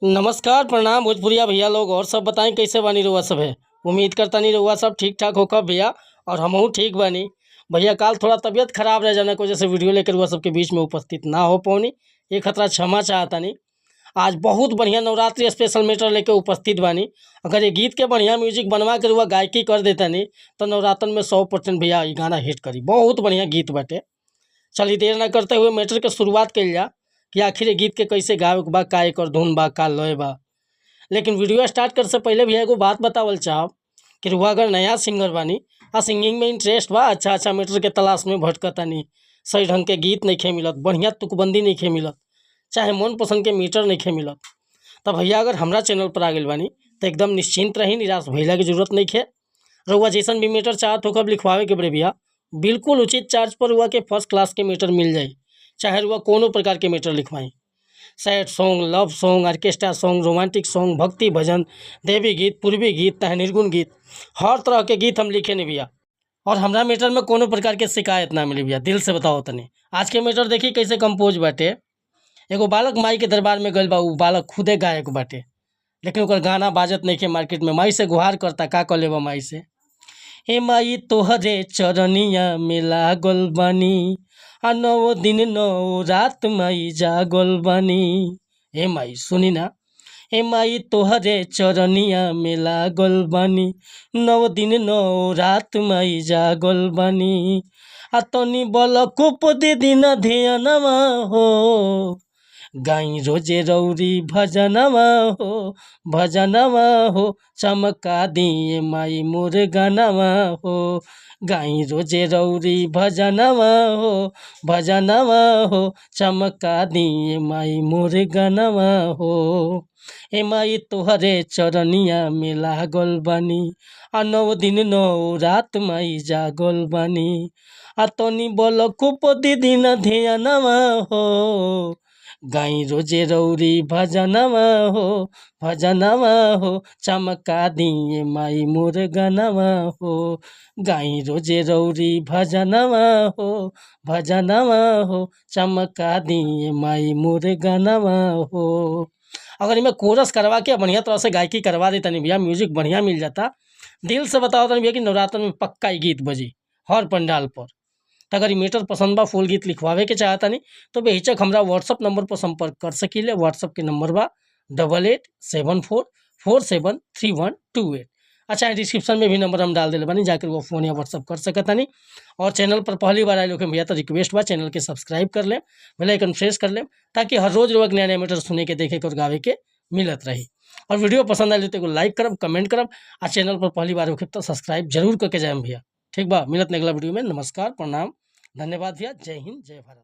नमस्कार प्रणाम भोजपुरिया भैया लोग और सब बताएं कैसे बानी रउआ सब है। उम्मीद करता नहीं रउआ सब ठीक ठाक होकर भैया और हमहू ठीक बानी भैया। काल थोड़ा तबीयत खराब रह जाने की वजह से वीडियो लेकर रउआ सबके बीच में उपस्थित ना हो पौनी, ये खतरा क्षमा चाहता नहीं। आज बहुत बढ़िया नवरात्रि स्पेशल मैटर लेके उपस्थित बानी। अगर ये गीत के बढ़िया म्यूजिक बनवा कर हुआ गायकी कर देता नहीं तो नवरात्रन में 100% भैया ये गाना हिट करी। बहुत बढ़िया गीत बाटे। चलिए देर ना करते हुए मैटर के शुरुआत कल जा कि आखिर ये गीत के कैसे गावे के बा, का एकर धुन बा, का लय बा। लेकिन वीडियो स्टार्ट कर से पहले भी एगो बात बतावल चाहब कि रुआ अगर नया सिंगर बानी आ सिंगिंग में इंटरेस्ट बा, अच्छा मैटर के तलाश में भटकतानी, सही ढंग के गीत नहीं खे मिलत, बढ़िया तुकबंदी नहीं खे मिलत, चाहे मन पसंद के मीटर नहीं खे मिलत, तब भैया अगर हमरा चैनल पर आ गए बानी तो एकदम निश्चिंत रही, निराश भैया की जरूरत नहीं खे। रुआ जैसन भी मीटर चाहत हो कब लिखवावे के बड़े भैया बिल्कुल उचित चार्ज पर हुआ के फर्स्ट क्लास के मीटर मिल जाए। चाहे रुआ कोनो प्रकार के मीटर लिखवाएं, sad song, love song, orchestra song, romantic song, भक्ति भजन, देवी गीत, पूर्वी गीत, चाहे निर्गुण गीत, हर तरह के गीत हम लिखे नहीं भैया। और हमरा मीटर में कोनो प्रकार के शिकायत ना मिली भैया, दिल से बताओ तनी। आज के मीटर देखी कैसे कंपोज बाटे। एगो बालक माई के दरबार में गइल बा, उ बालक खुदे गायक बाटे, लेकिन ओकर गाना बाजत नहीं के मार्केट में। माई से गुहार करता, का कर लेबा माई से, हे माई तोहरे चरनिया में लागल बानी, आ 9 दिन 9 रात माई जागल बानी। हे माई सुनी ना, हे माई तोहरे चरनिया में लागल बानी, 9 दिन 9 रात माई जागल बानी। आ तनी बल कुप दे दिन ध्यानवा हो, गाई रोजे रौरी भजनवा हो, भजनवा हो, चमका दिए माई मोर गानवा हो, गाई रोजे रौरी भजनवा हो, भजनवा हो, चमका दिए माई मोर गानवा हो। ए माई तोहरे चरनिया में लागल बानी, आ 9 दिन 9 रात माई जागल बानी। आ तनी बल कुप दिन ध्यानवा हो, गाई रोजे रौरी भजनवा हो, भजनवा हो, चमका दिए माई मोर गानवा हो, गाई रोजे रौरी भजनवा हो, भजनवा हो, चमका दिए माई मोर गानवा हो। अगर इनमें कोरस करवा के बढ़िया तरह से गायकी करवा देता नहीं भैया, म्यूजिक बढ़िया मिल जाता, दिल से बताओ तो नहीं भैया कि नवरात्र में पक्का ही गीत बजी हर पंडाल पर। तो अगर मीटर पसंद बा, फुल गीत लिखवावे के चाहता नहीं तो बेहिचक हमरा व्हाट्सअप नंबर पर संपर्क कर सकीले। व्हाट्सअप के नंबर बा 8874473128। अच्छा, डिस्क्रिप्शन में भी नंबर हम डाल दिले बानी, जाकर वो फ़ोन या व्हाट्सअप कर सकता नहीं। और चैनल पर पहली बार आए लोग भैया तो रिक्वेस्ट बा चैनल के सब्सक्राइब कर लें, बेल आइकन प्रेस कर लें, ताकि हर रोज़ रोज नया नया मीटर सुने के, देखे के और गावे के मिलत रही। और वीडियो पसंद आए तो लाइक करब, कमेंट करब, आ चैनल पर पहली बार होखे तो सब्सक्राइब जरूर करके जाए भैया। ठीक बा, मिलत अगला वीडियो में। नमस्कार प्रणाम, धन्यवाद भैया। जय हिंद, जय भारत।